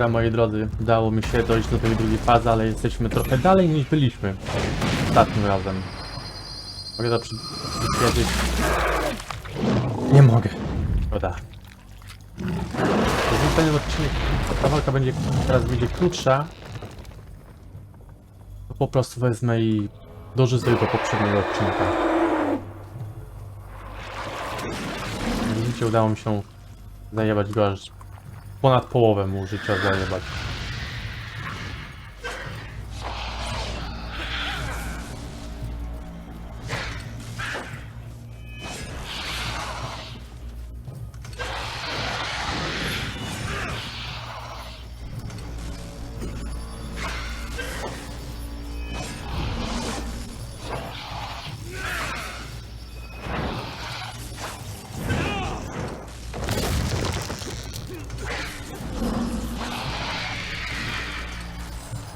Dobra, moi drodzy, udało mi się dojść do tej drugiej fazy, ale jesteśmy trochę dalej niż byliśmy ostatnim razem. Mogę to przyspieszyć? Nie mogę. Szkoda. Jeżeli ten odcinek, ta walka będzie teraz krótsza, to po prostu wezmę i dorzucę do poprzedniego odcinka. Jak widzicie, udało mi się zajebać go aż ponad połowę mu życia zajebać.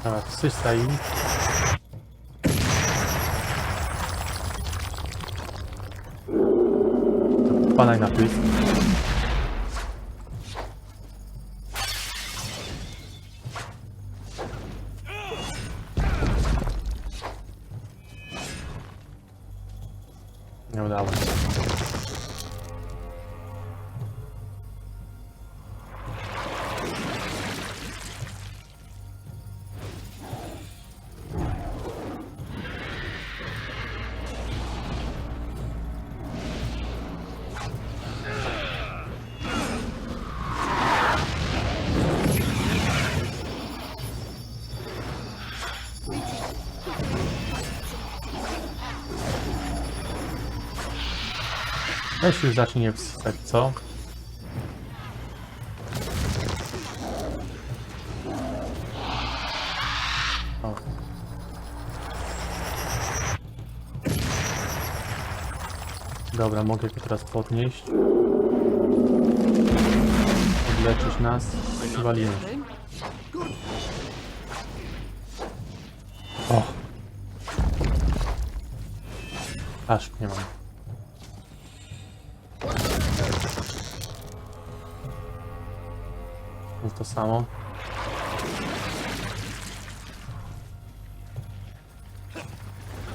Dobra, wsysa im. Wpadaj na pysk. Nie udało się. Weź już zacznie wstać, co? O. Dobra, mogę go teraz podnieść. Odleczyć nas i walimy. O! Aż nie mam. To samo.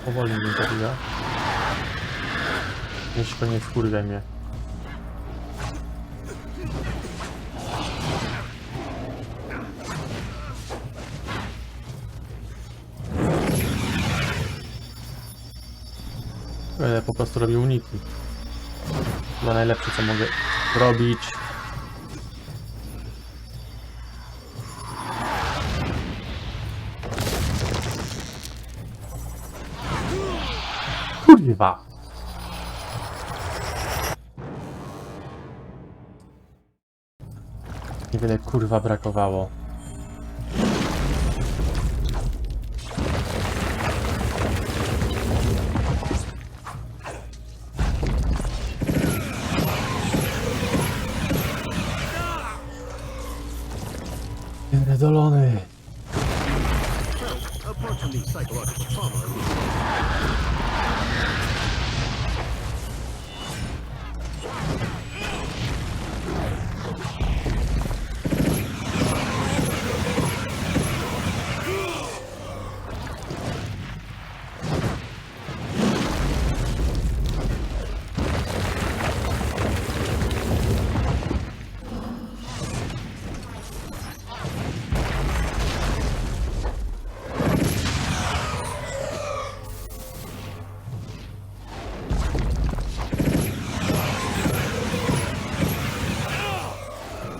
Powoli mnie zabija. Jeśli nie wkurwaj mnie. Będę po prostu robił uniki. Chyba najlepsze, co mogę robić. Kurwa! Niewiele kurwa brakowało. Pierdolony!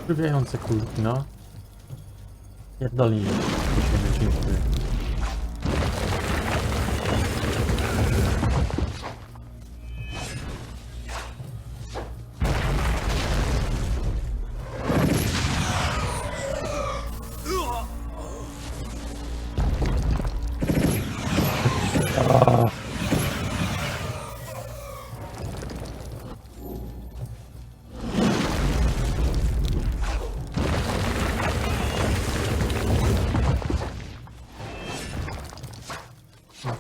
Wkurwiające kulki, no. Pierdolnij mnie. Musimy, dziękuję.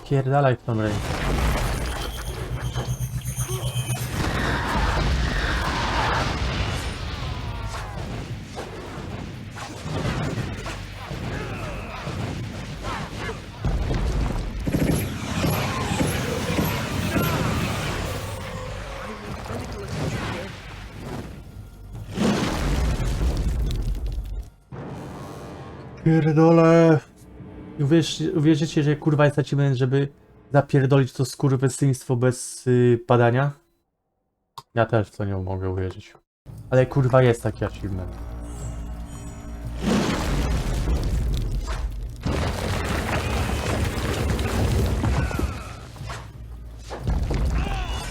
Pierdalaj w tą rękę. Pierdolę. Uwierzycie, że kurwa jest achievement, żeby zapierdolić to skurwysyństwo bez padania? Ja też w to nie mogę uwierzyć. Ale kurwa jest taki achievement.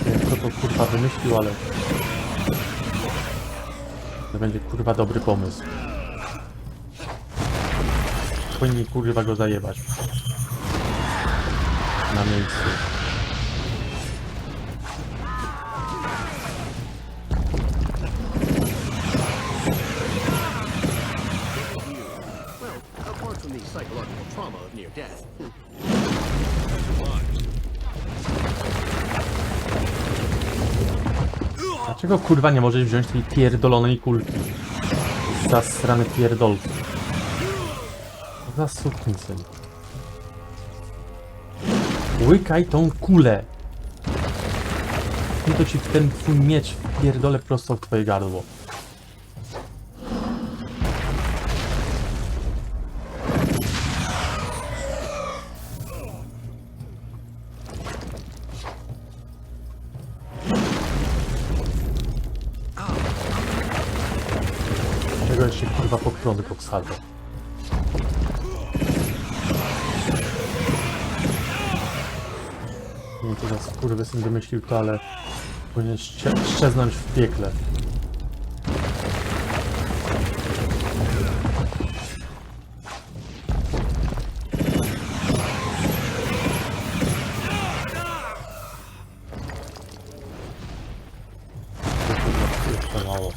Nie wiem kto to kurwa wymyślił, ale... To będzie kurwa dobry pomysł. Powinni kurwa go zajebać. Na miejscu. Dlaczego kurwa nie możesz wziąć tej pierdolonej kulki? Zasrany pierdolki. Za suknisem. Łykaj tą kulę. I to ci w ten twój miecz pierdolę prosto w twoje gardło. Tego jeszcze kurwa pokrądy popsaldo. Nie wiem, teraz kurwa syn wymyślił to, ale powinien szczeznąć w piekle. To mało.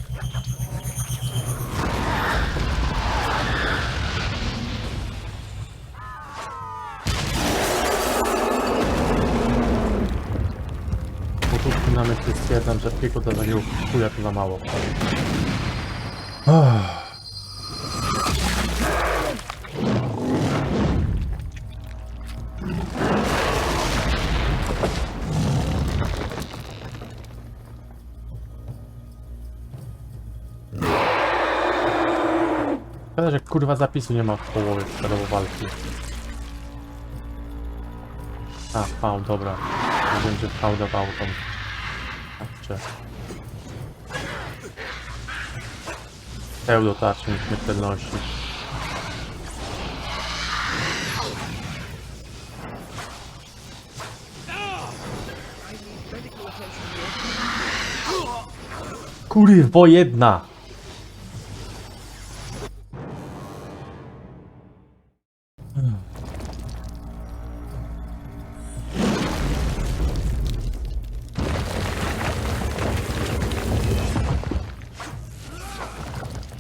Na myśli stwierdzam, że piekło to zagięło chuja to za mało. Szkoda, że kurwa zapisu nie ma w połowie do walki. A, V, dobra. Wiem, że V dawał tą... Pseudo tarczy nieśmiertelności. Kurwo jedna!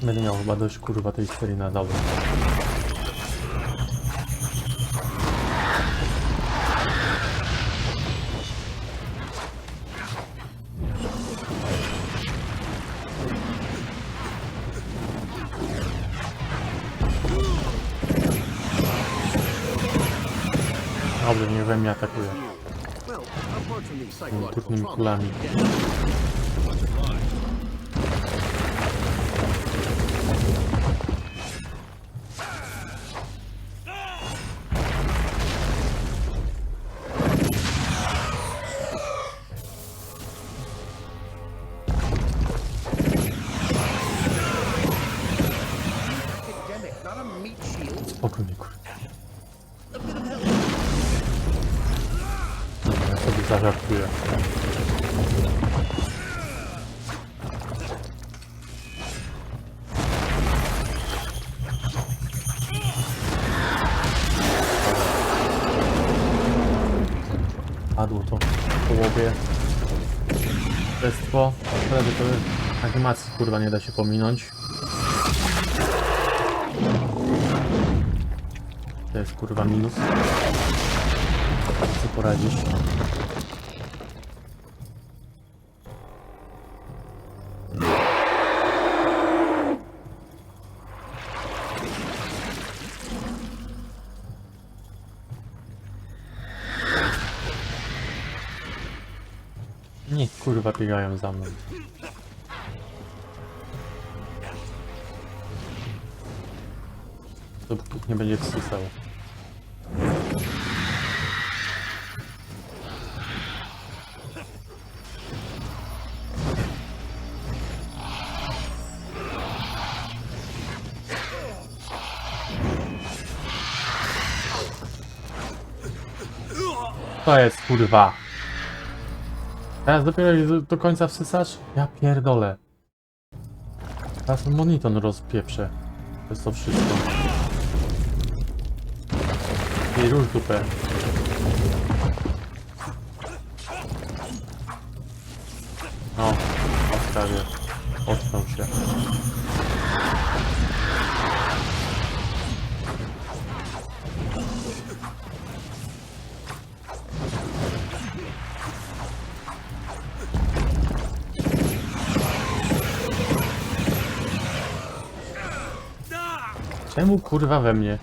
Będę miał chyba dość kurwa tej serii na dobre. Dobrze, niech we mnie atakuje. Trudnymi kulami. Spokojnie, kurde. Ja sobie zażartuję. Padło to w połowie. Testwo. Szkoda, że to animacji kurwa nie da się pominąć. To jest kurwa minus. Co poradzisz? Niech kurwa biegają za mną. Dopóki nie będzie wsysał. To jest kurwa. Teraz dopiero do końca wsysasz? Ja pierdolę. Teraz monitor rozpieprzę. To jest to wszystko. I rusz dupę. No, Oskarie. Ocknął się. Czemu kurwa we mnie?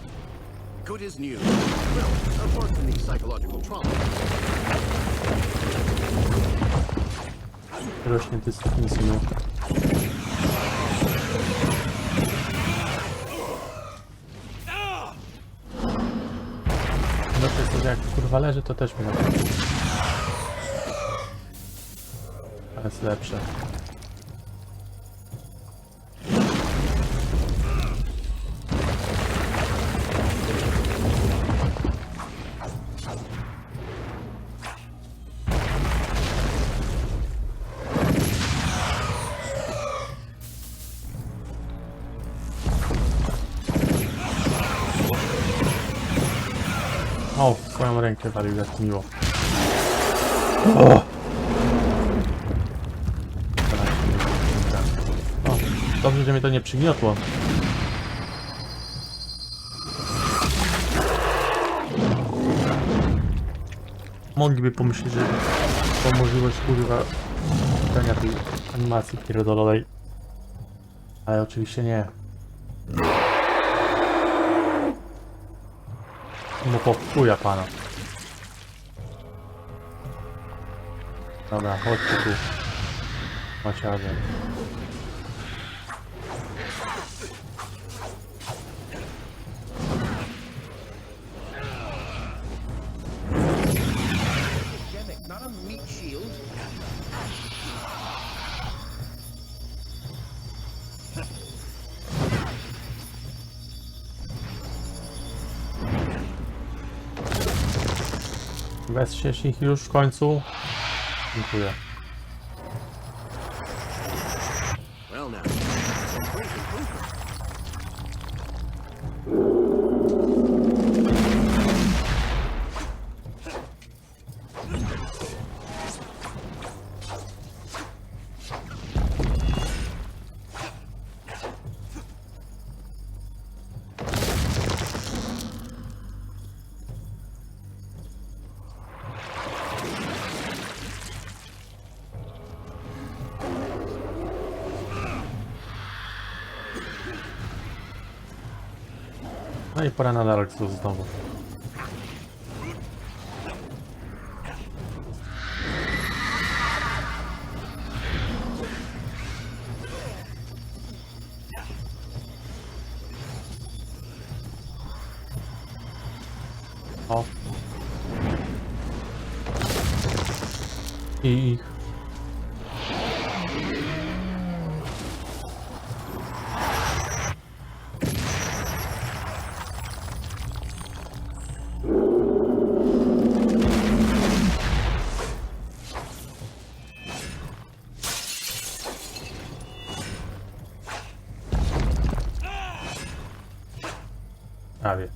Good as new. Well, apart from the psychological trauma. Rośnie dyscyplinu. No to jest, że jak kurwa leży, to też mnie napadnie. To jest lepsze. O, w swoją rękę walił, jak miło. O! O, dobrze, że mnie to nie przygniotło. Mogliby pomyśleć, że to możliwość kurwa dania tej animacji pierdolonej. Ale oczywiście nie. No po chuja pana. Dobra, chodźcie tu. Maciarze. Not a meat shield. Weź ich już w końcu. Dziękuję. Well now. Great improvement. No i pora na Dark Souls znowu. O. I ich. Prawie.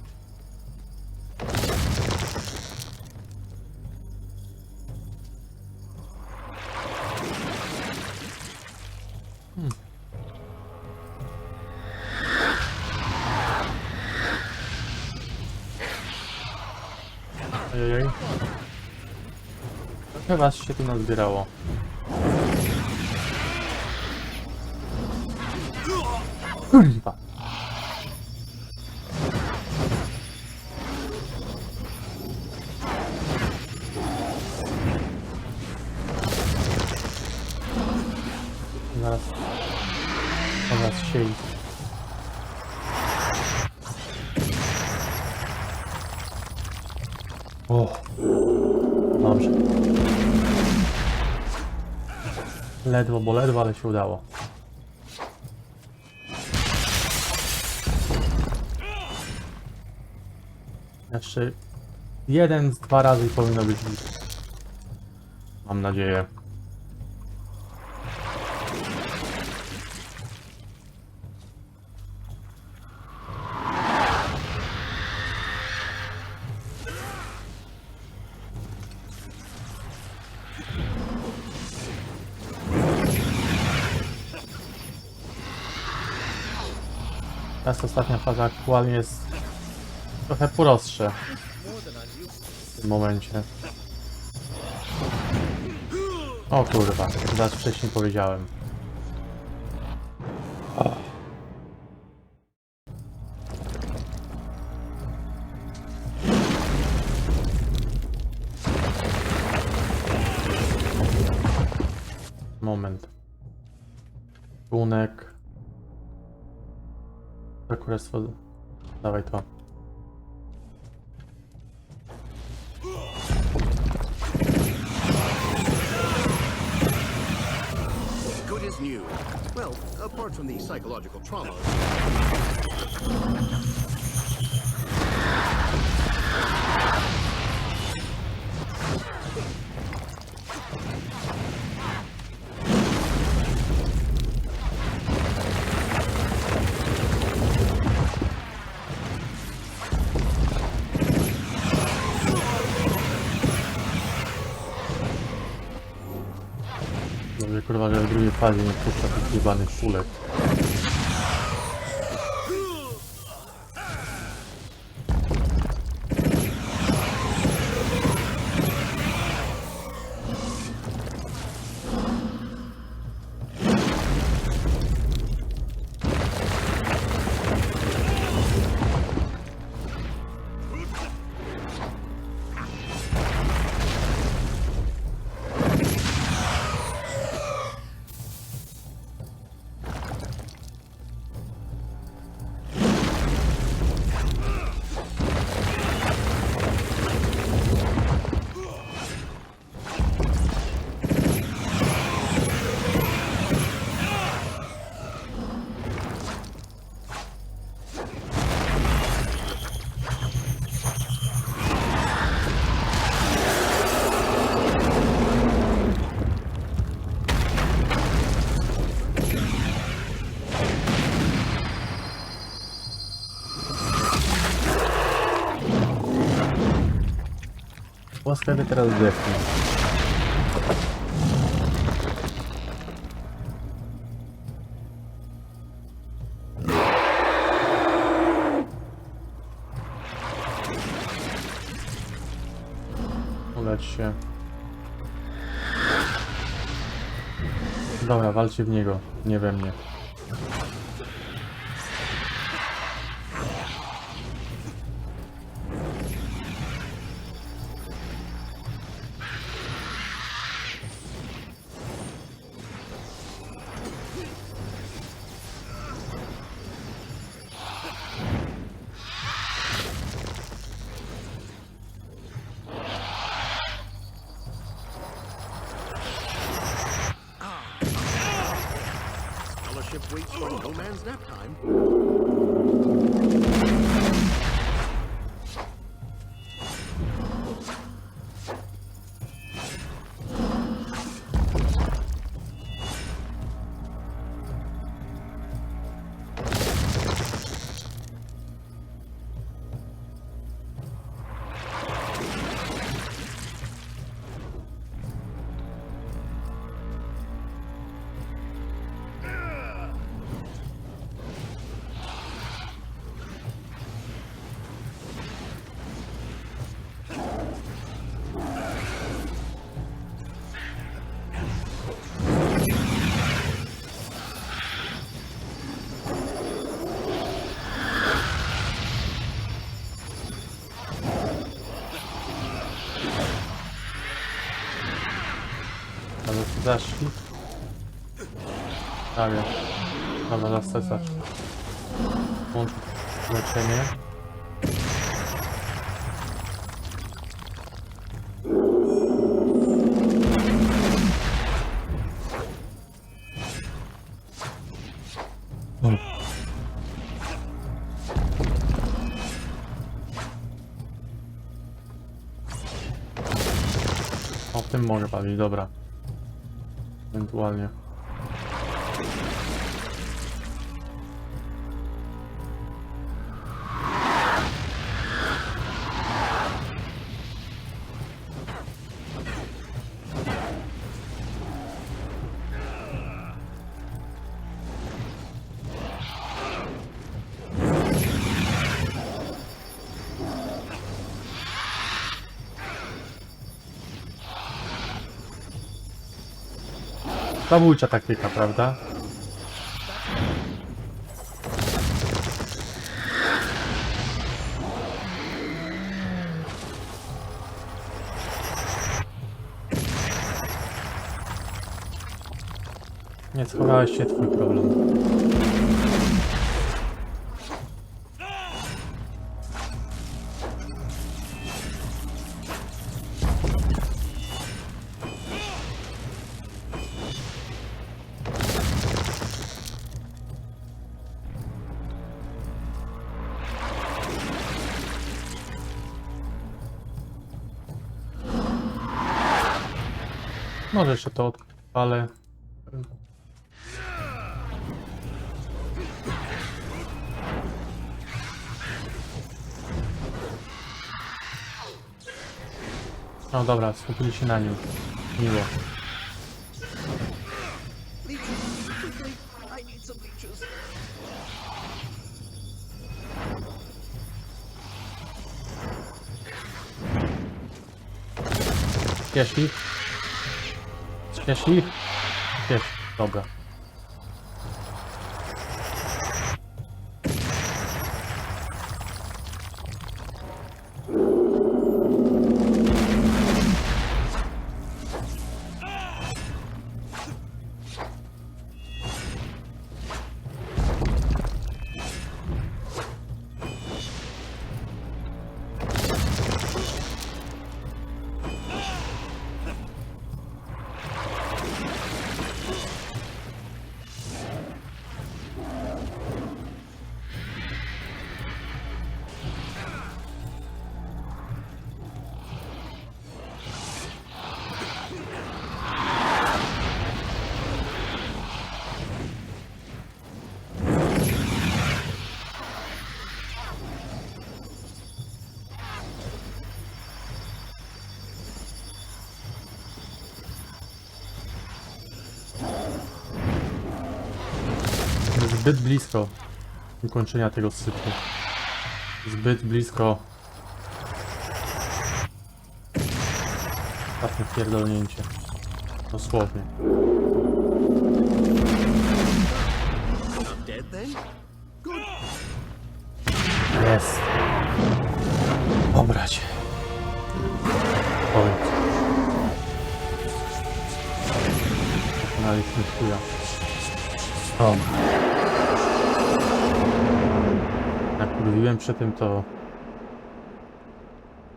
Ojej. Chyba się tu nazbierało. Kurwa. Zaraz się ich. O, dobrze. Ledwo, bo ledwo, ale się udało. Jeszcze jeden z 2 razy powinno być. Mam nadzieję. Teraz ostatnia faza aktualnie jest trochę prostsze w tym momencie. O kurwa, zaraz wcześniej powiedziałem. Moment. Bunek. Królestwo. Dawaj to. Good is new. Well, apart from the psychological trauma. Dobrze, kurwa, że w drugiej fazie nie puszcza tych jebanych kulek. Łaskawie teraz zdechnie. Uleć się. Dobra, walcie w niego, nie we mnie. Fellowship waits for no man's nap time. Ale tu zaszli. Tak jest. Dobra, zasesać. Włączyć leczenie. O, w tym mogę palić, dobra. Ewentualnie. Zabójcza taktyka, prawda? Nie schowałeś się, twój problem. Może jeszcze to odpalę. No dobra, skupili się na nim. Miło. Leeches, quickly! I need some leeches. Śpiesz ich? Śpiesz ich? Śpiesz. Dobra. Zbyt blisko ukończenia tego cyklu. Zbyt blisko. Ostatnie pierdolnięcie. Dosłownie. Not dead then? Good. Jest. Obrać. Powiedz. Pokonaliśmy chuja. O. Jak mówiłem przy tym, to...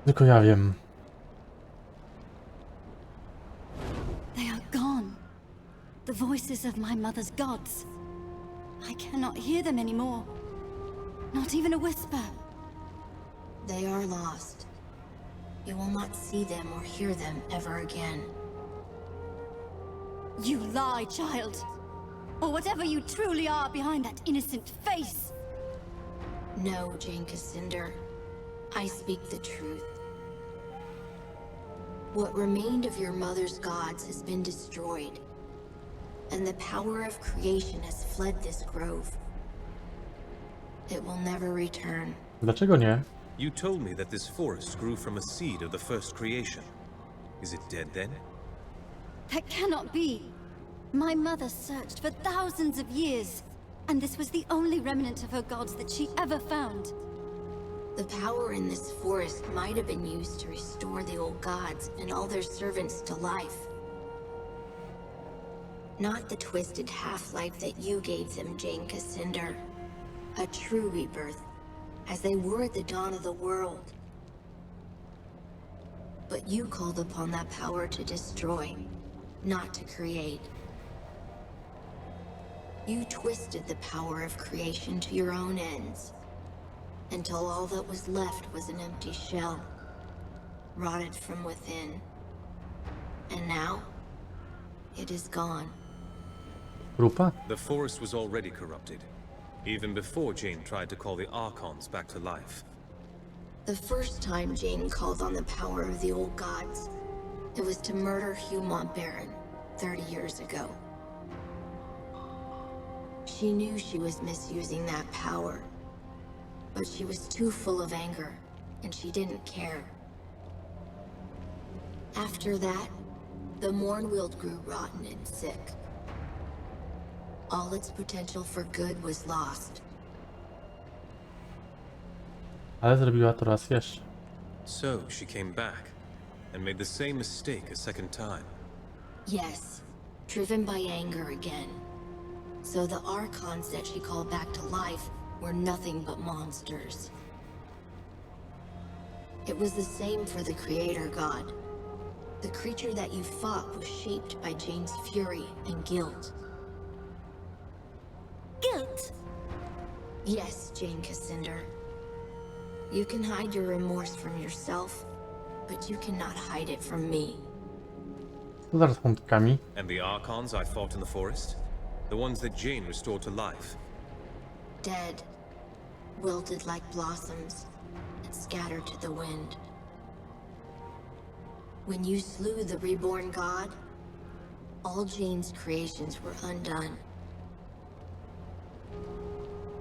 Tylko ja wiem. They are gone. The voices of my mother's gods. I cannot hear them anymore. Not even a whisper. They are lost. You will not see them or hear them ever again. You lie, child. Or whatever you truly are behind that innocent face. No, Jane Cassinder. I speak the truth. What remained of your mother's gods has been destroyed, and the power of creation has fled this grove. It will never return. Dlaczego nie? You told me that this forest grew from a seed of the first creation. Is it dead then? That cannot be. My mother searched for thousands of years, and this was the only remnant of her gods that she ever found. The power in this forest might have been used to restore the old gods and all their servants to life. Not the twisted half-life that you gave them, Jane Cassinder. A true rebirth, as they were at the dawn of the world. But you called upon that power to destroy, not to create. You twisted the power of creation to your own ends, until all that was left was an empty shell, rotted from within. And now, it is gone. Grupa? The forest was already corrupted, even before Jane tried to call the Archons back to life. The first time Jane called on the power of the old gods, it was to murder Hugh Montbaron 30 years ago. She knew she was misusing that power, but she was too full of anger, and she didn't care. After that, the Mournwield grew rotten and sick. All its potential for good was lost. Ale zrobiła to raz jeszcze. So she came back and made the same mistake a second time. Yes, driven by anger again. So the Archons that she called back to life were nothing but monsters. It was the same for the Creator God. The creature that you fought was shaped by Jane's fury and guilt. Guilt? Yes, Jane Cassandra. You can hide your remorse from yourself, but you cannot hide it from me. Co zaraz wątkami? And the Archons I fought in the forest? The ones that Jane restored to life? Dead, wilted like blossoms, and scattered to the wind. When you slew the reborn god, all Jane's creations were undone.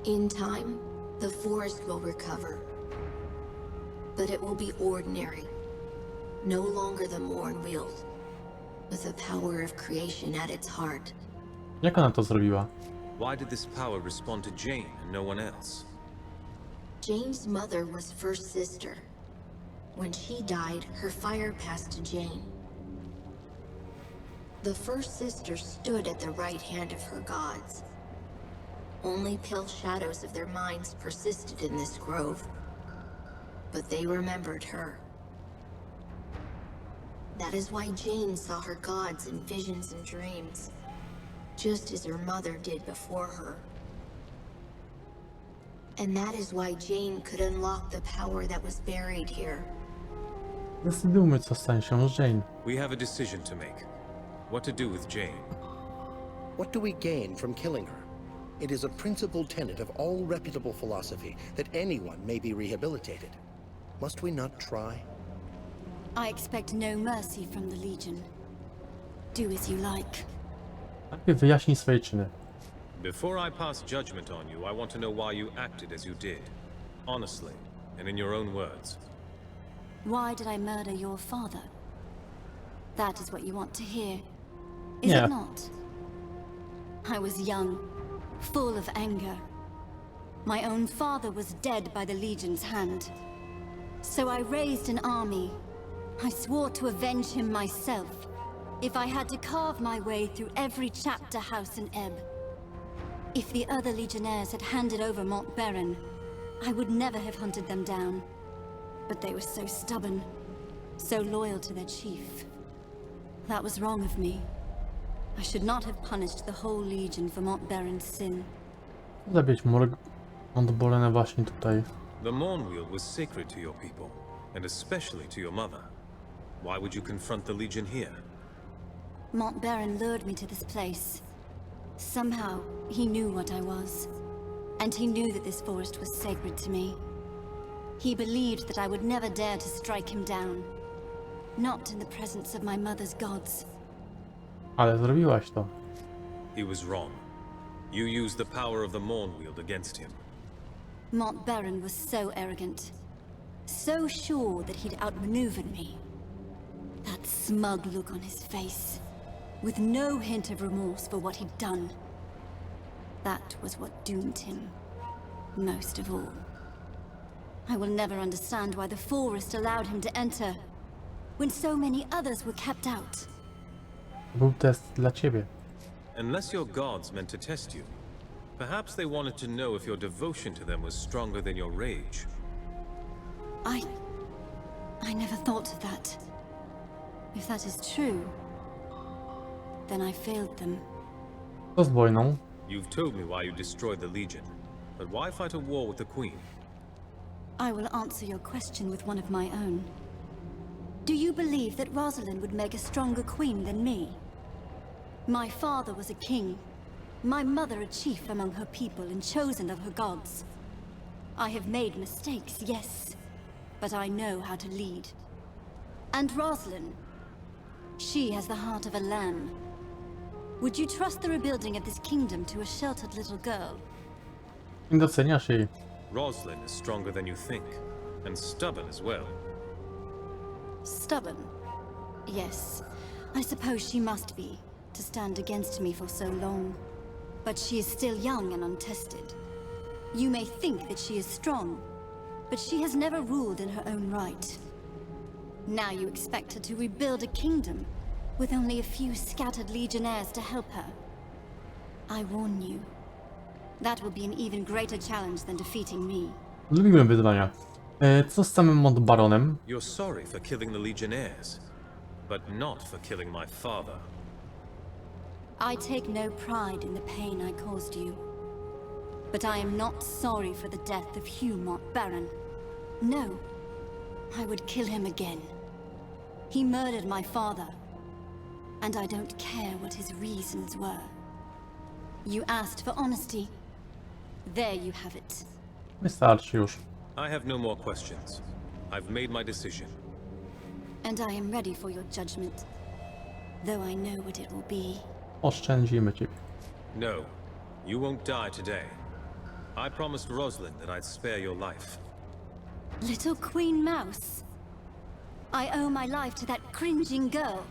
In time, the forest will recover. But it will be ordinary. No longer the Mournwield, with the power of creation at its heart. Jak ona to zrobiła? Why did this power respond to Jane and no one else? Jane's mother was first sister. When she died, her fire passed to Jane. The first sister stood at the right hand of her gods. Only pale shadows of their minds persisted in this grove. But they remembered her. That is why Jane saw her gods in visions and dreams, just as her mother did before her. And that is why Jane could unlock the power that was buried here. Zdecydujmy, co stanie się z Jane. We have a decision to make. What to do with Jane. What do we gain from killing her? It is a principal tenet of all reputable philosophy that anyone may be rehabilitated. Must we not try? I expect no mercy from the Legion. Do as you like. Najpierw wyjaśnij swoje czyny. Before I pass judgment on you, I want to know why you acted as you did. Honestly, and in your own words. Why did I murder your father? That is what you want to hear, is Yeah. it not? I was young, full of anger. My own father was dead by the Legion's hand. So I raised an army. I swore to avenge him myself, if I had to carve my way through every chapter house in Ebb. If the other Legionnaires had handed over Montbaron, I would never have hunted them down. But they were so stubborn, so loyal to their chief. That was wrong of me. I should not have punished the whole Legion for Montbaron's sin. Zabić Montbaronę właśnie tutaj. The Mournwield was sacred to your people, and especially to your mother. Why would you confront the Legion here? Montbaron lured me to this place. Somehow, he knew what I was. And he knew that this forest was sacred to me. He believed that I would never dare to strike him down. Not in the presence of my mother's gods. Ale zrobiłaś to. He was wrong. You used the power of the Mournwield against him. Montbaron was so arrogant. So sure that he'd outmaneuvered me. That smug look on his face, with no hint of remorse for what he'd done. That was what doomed him, most of all. I will never understand why the forest allowed him to enter, when so many others were kept out. Był test dla ciebie. Unless your gods meant to test you. Perhaps they wanted to know if your devotion to them was stronger than your rage. I never thought of that. If that is true, then I failed them. Co z wojną? You've told me why you destroyed the Legion, but why fight a war with the Queen? I will answer your question with one of my own. Do you believe that Rosalind would make a stronger queen than me? My father was a king, my mother a chief among her people and chosen of her gods. I have made mistakes, yes, but I know how to lead. And Rosalind, she has the heart of a lamb. Would you trust the rebuilding of this kingdom to a sheltered little girl? Nie doceniasz jej. Rosalind is stronger than you think, and stubborn as well. Stubborn? Yes, I suppose she must be, to stand against me for so long. But she is still young and untested. You may think that she is strong, but she has never ruled in her own right. Now you expect her to rebuild a kingdom, with only a few scattered legionnaires to help her. I warn you, that will be an even greater challenge than defeating me. Lubiłem wyzwania. Co z samym Montbaronem? You're sorry for killing the Legionnaires, but not for killing my father. I take no pride in the pain I caused you. But I am not sorry for the death of Hugh Montbaron. No, I would kill him again. He murdered my father, and I don't care what his reasons were. You asked for honesty. There you have it. Wystarczy już. I have no more questions. I've made my decision. And I am ready for your judgment, though I know what it will be. Oszczędzimy ciebie. No, you won't die today. I promised Rosalind that I'd spare your life. Little Queen Mouse. I owe my life to that cringing girl.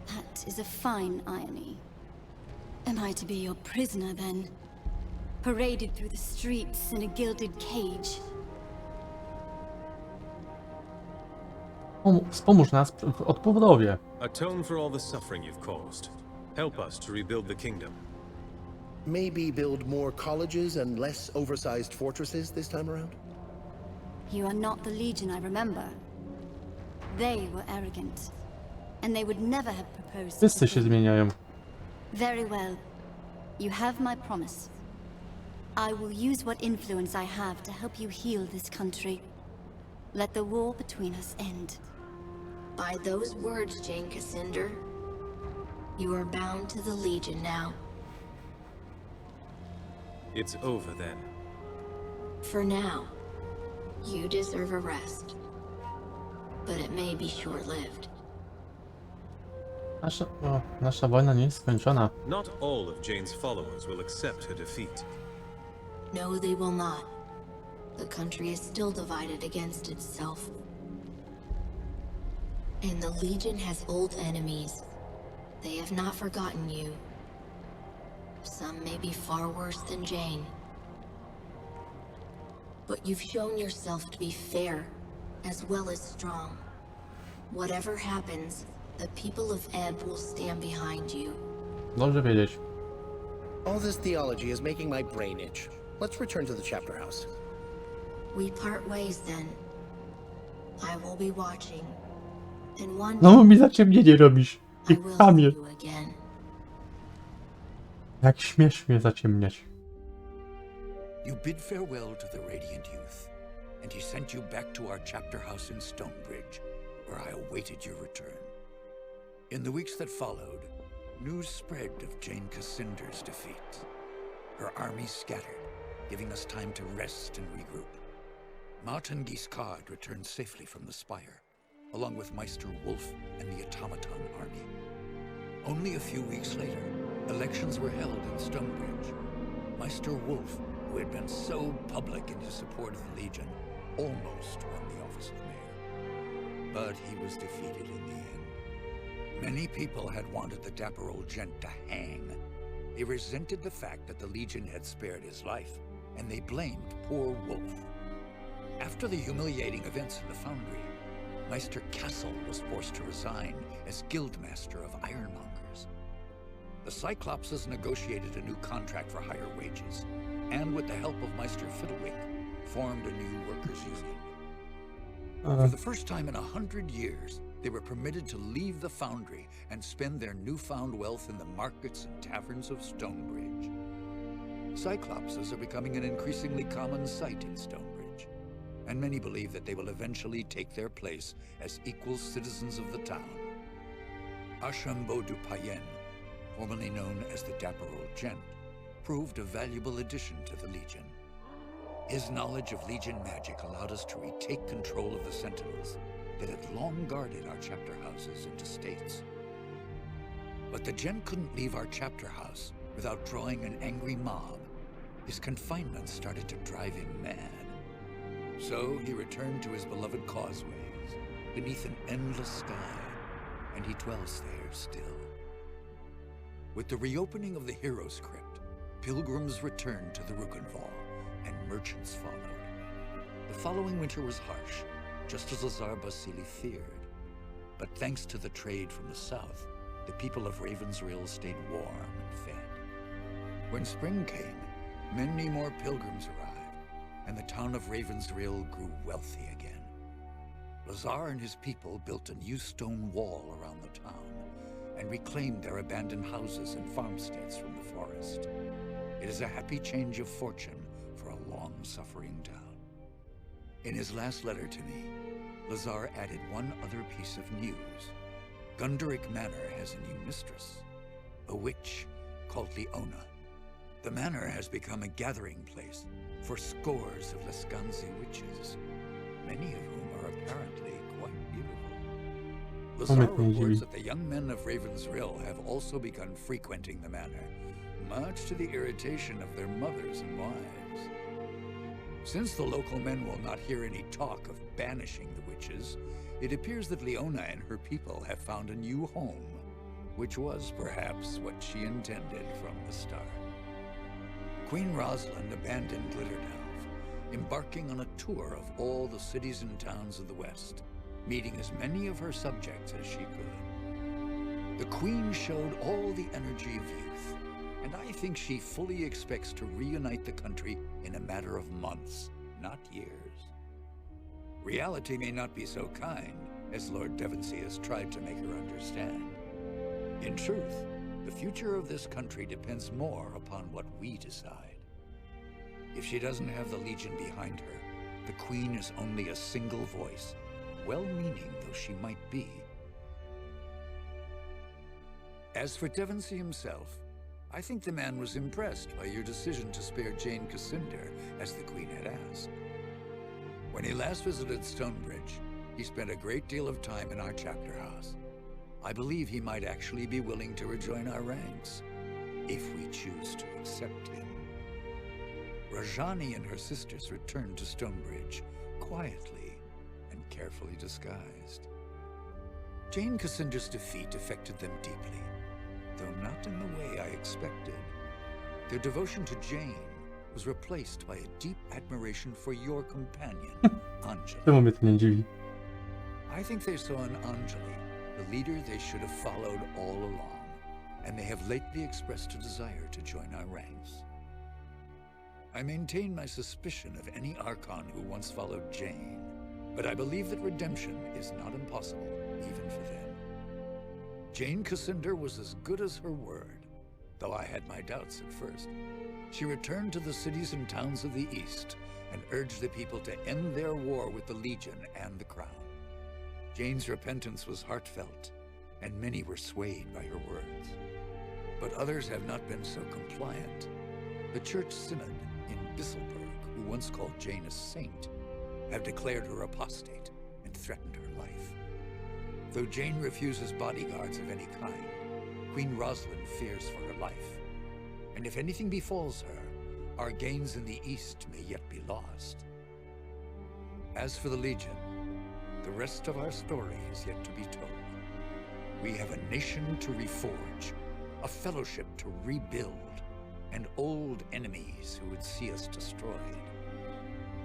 That is a fine irony. Am I to be your prisoner then? Paraded through the streets in a gilded cage. Wspomóż nas w odbudowie. Atone for all the suffering you've caused. Help us to rebuild the kingdom. Maybe build more colleges and less oversized fortresses this time around? You are not the Legion I remember. They were arrogant, and they would never have proposed. Wszyscy się zmieniają. Very well. You have my promise. I will use what influence I have to help you heal this country. Let the war between us end. By those words, Jane Cassinder, you are bound to the Legion now. It's over then. For now, you deserve a rest. But it may be short-lived. Nasza wojna nie jest skończona. Not all of Jane's followers will accept her defeat. No, they will not. The country is still divided against itself. And the Legion has old enemies. They have not forgotten you. Some may be far worse than Jane. But you've shown yourself to be fair, as well as strong. Whatever happens, the people of Ebb will stand behind you. Dobrze wiedzieć. All this theology is making my brain itch. Let's return to the chapter house. We part ways then. I will be watching. And one No mi zaciemnienie robisz. I I will see chamie. you again. Jak śmiesz mnie zaciemniać. You bid farewell to the Radiant Youth, and he sent you back to our chapter house in Stonebridge, where I awaited your return. In the weeks that followed, news spread of Jane Cassinder's defeat. Her army scattered, giving us time to rest and regroup. Martin Guiscard returned safely from the Spire, along with Meister Wolf and the Automaton army. Only a few weeks later, elections were held in Stonebridge. Meister Wolf, who had been so public in his support of the Legion, almost won the office of mayor. But he was defeated in the end. Many people had wanted the dapper old gent to hang. They resented the fact that the Legion had spared his life, and they blamed poor Wolf. After the humiliating events in the Foundry, Meister Castle was forced to resign as Guildmaster of Ironmongers. The Cyclopses negotiated a new contract for higher wages, and with the help of Meister Fiddlewick, formed a new workers' union. For the first time in 100 years, they were permitted to leave the foundry and spend their newfound wealth in the markets and taverns of Stonebridge. Cyclopses are becoming an increasingly common sight in Stonebridge, and many believe that they will eventually take their place as equal citizens of the town. Archambault du Payen, formerly known as the Dapper Old Gent, proved a valuable addition to the Legion. His knowledge of Legion magic allowed us to retake control of the Sentinels that had long guarded our chapter houses and estates. But the Gent couldn't leave our chapter house without drawing an angry mob. His confinement started to drive him mad. So he returned to his beloved causeways, beneath an endless sky, and he dwells there still. With the reopening of the Heroes Crypt, pilgrims returned to the Rukenval, and merchants followed. The following winter was harsh, just as Lazar Basili feared. But thanks to the trade from the south, the people of Ravensrill stayed warm and fed. When spring came, many more pilgrims arrived, and the town of Ravensrill grew wealthy again. Lazar and his people built a new stone wall around the town, and reclaimed their abandoned houses and farmsteads from the forest. It is a happy change of fortune for a long-suffering town. In his last letter to me, Lazar added one other piece of news. Gunderic Manor has a new mistress, a witch called Leona. The manor has become a gathering place for scores of Lescanzi witches, many of whom are apparently quite beautiful. Lazar reports that the young men of Ravensrill have also begun frequenting the manor, much to the irritation of their mothers and wives. Since the local men will not hear any talk of banishing the witches, it appears that Leona and her people have found a new home, which was perhaps what she intended from the start. Queen Rosalind abandoned Glitterdalf, embarking on a tour of all the cities and towns of the West, meeting as many of her subjects as she could. The Queen showed all the energy of youth, and I think she fully expects to reunite the country in a matter of months, not years. Reality may not be so kind as Lord Devonsey has tried to make her understand. In truth, the future of this country depends more upon what we decide. If she doesn't have the Legion behind her, the Queen is only a single voice, well-meaning though she might be. As for Devonsey himself, I think the man was impressed by your decision to spare Jane Cassinder, as the Queen had asked. When he last visited Stonebridge, he spent a great deal of time in our chapter house. I believe he might actually be willing to rejoin our ranks, if we choose to accept him. Rajani and her sisters returned to Stonebridge, quietly and carefully disguised. Jane Cassinder's defeat affected them deeply, though not in the way I expected. Their devotion to Jane was replaced by a deep admiration for your companion, Anjali. Czemu mnie to nie dziwi? I think they saw in Anjali the leader they should have followed all along, and they have lately expressed a desire to join our ranks. I maintain my suspicion of any Archon who once followed Jane, but I believe that redemption is not impossible, even for them. Jane Cassinder was as good as her word, though I had my doubts at first. She returned to the cities and towns of the East and urged the people to end their war with the Legion and the Crown. Jane's repentance was heartfelt, and many were swayed by her words. But others have not been so compliant. The Church Synod in Bisselberg, who once called Jane a saint, have declared her apostate and threatened her life. Though Jane refuses bodyguards of any kind, Queen Rosalind fears for her life. And if anything befalls her, our gains in the East may yet be lost. As for the Legion, the rest of our story is yet to be told. We have a nation to reforge, a fellowship to rebuild, and old enemies who would see us destroyed.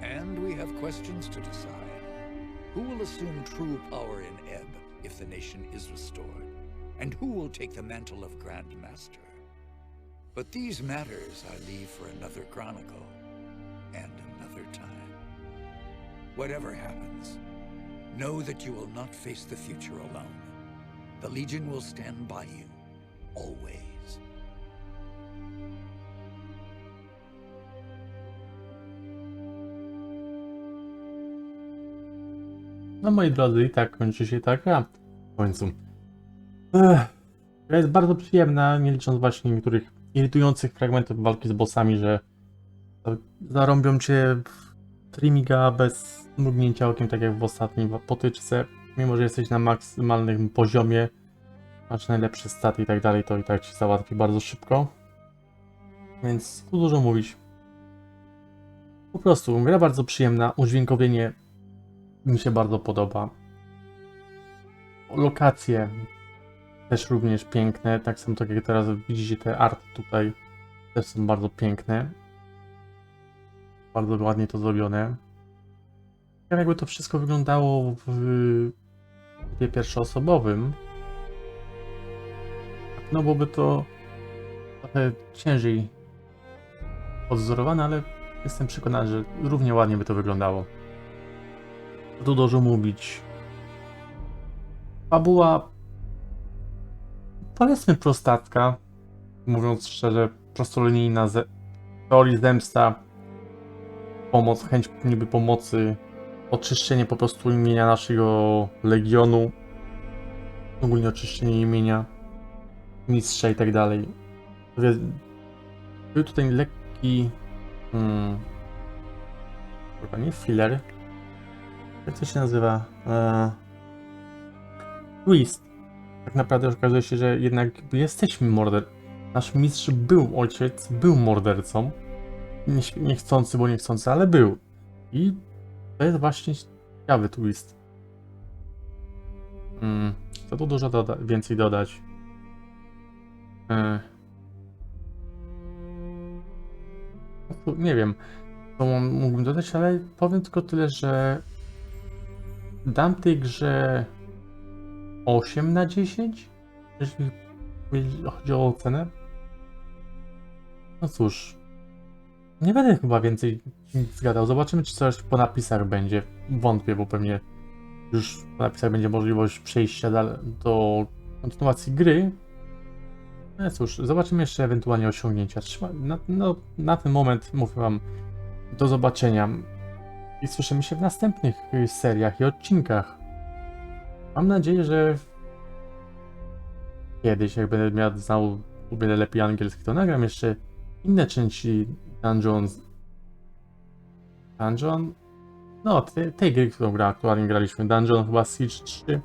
And we have questions to decide. Who will assume true power in Ebb if the nation is restored? And who will take the mantle of Grand Master? But these matters I leave for another chronicle, and another time. Whatever happens, Know that you will not face the future alone. The Legion will stand by you, always. No moi drodzy, i tak kończy się ta gra w końcu. Gra jest bardzo przyjemna, nie licząc właśnie niektórych irytujących fragmentów walki z bossami, że zarąbią cię w trimiga bez mrugnięcia okiem, tak jak w ostatniej potyczce. Mimo że jesteś na maksymalnym poziomie, masz najlepsze staty i tak dalej, to i tak ci załatwi bardzo szybko. Więc tu dużo mówić. Po prostu gra bardzo przyjemna, udźwiękowienie mi się bardzo podoba. Lokacje też również piękne, tak samo tak jak teraz widzicie te arty tutaj też są bardzo piękne. Bardzo ładnie to zrobione. Jak jakby to wszystko wyglądało w trybie pierwszoosobowym, no byłoby to trochę ciężej odzorowane, ale jestem przekonany, że równie ładnie by to wyglądało. Tu dużo mówić. Fabuła, powiedzmy prostacka, mówiąc szczerze, prostolinijna, teorii zemsta, pomoc, chęć niby pomocy, oczyszczenie po prostu imienia naszego legionu, ogólnie oczyszczenie imienia mistrza i tak dalej. Był tutaj lekki chyba nie filler, jak to się nazywa, twist. Tak naprawdę okazuje się, że jednak jesteśmy nasz mistrz był ojciec, był mordercą. Niechcący, bo niechcący, ale był. I to jest właśnie ciekawy twist. Co tu dużo więcej dodać? Nie wiem, co mógłbym dodać, ale powiem tylko tyle, że dam tej grze 8 na 10, jeżeli chodzi o ocenę. No cóż, nie będę chyba więcej nic zgadał. Zobaczymy, czy coś po napisach będzie. Wątpię, bo pewnie już po napisach będzie możliwość przejścia do kontynuacji gry. No cóż, zobaczymy jeszcze ewentualnie osiągnięcia. Na ten moment mówię wam do zobaczenia i słyszymy się w następnych seriach i odcinkach. Mam nadzieję, że kiedyś, jak będę znał o wiele lepiej angielski, to nagram jeszcze inne części Dungeon? No, tej gry, którą aktualnie graliśmy. Dungeon chyba Siege 3.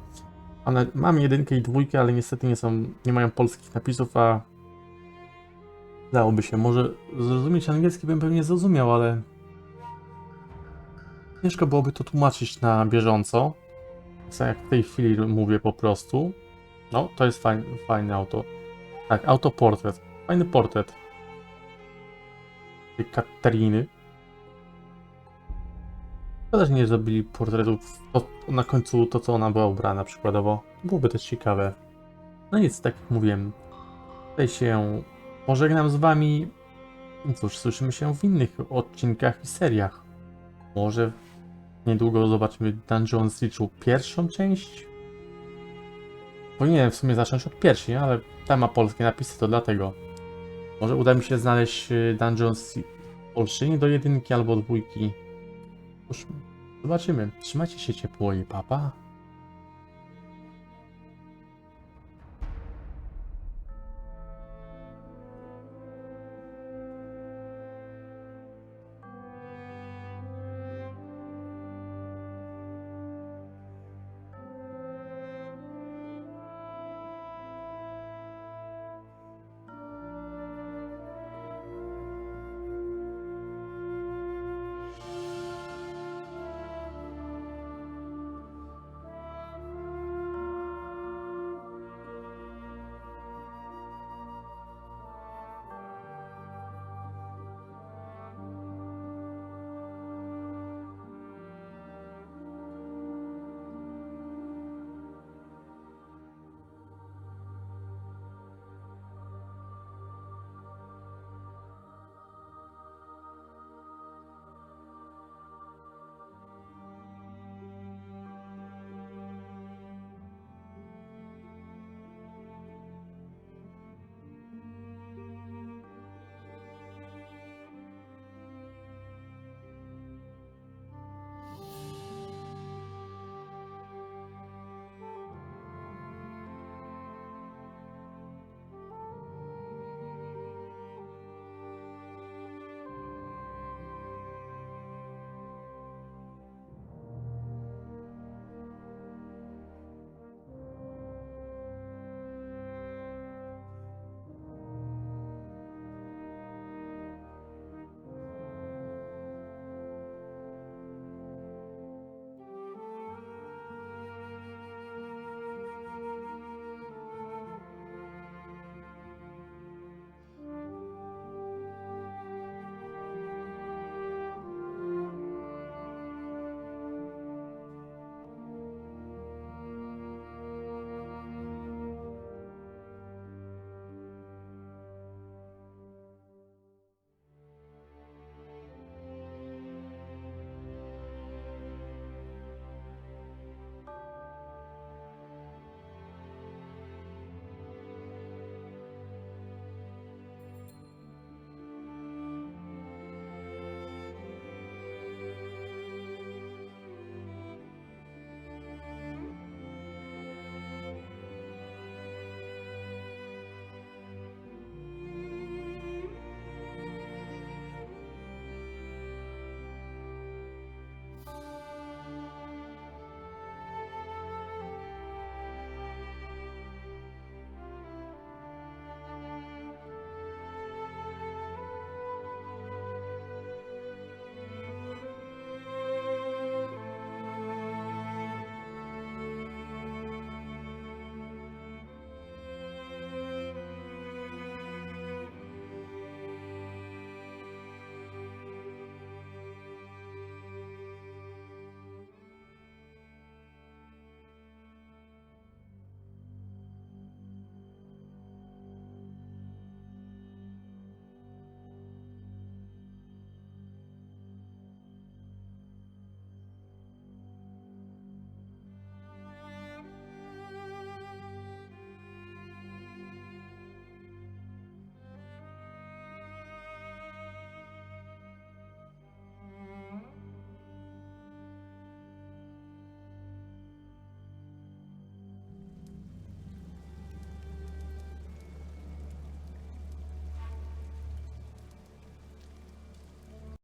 Mam jedynkę i dwójkę, ale niestety nie mają polskich napisów, a dałoby się. Może zrozumieć angielski bym pewnie zrozumiał, ale ciężko byłoby to tłumaczyć na bieżąco. Tak jak w tej chwili mówię po prostu. No, to jest fajne auto. Tak, autoportret. Fajny portret tej Katariny. Szkoda, że nie zrobili portretów na końcu to, co ona była ubrana przykładowo. Byłoby też ciekawe. No nic, tak jak mówiłem. Tutaj się pożegnam z wami. No cóż, słyszymy się w innych odcinkach i seriach. Może niedługo zobaczymy Dungeon Siege'u pierwszą część. Powinienem w sumie zacząć od pierwszej, ale ta ma polskie napisy, to dlatego. Może uda mi się znaleźć Dungeon Siege w polszczyźnie do jedynki albo dwójki. Cóż, zobaczymy. Trzymajcie się ciepło i pa pa.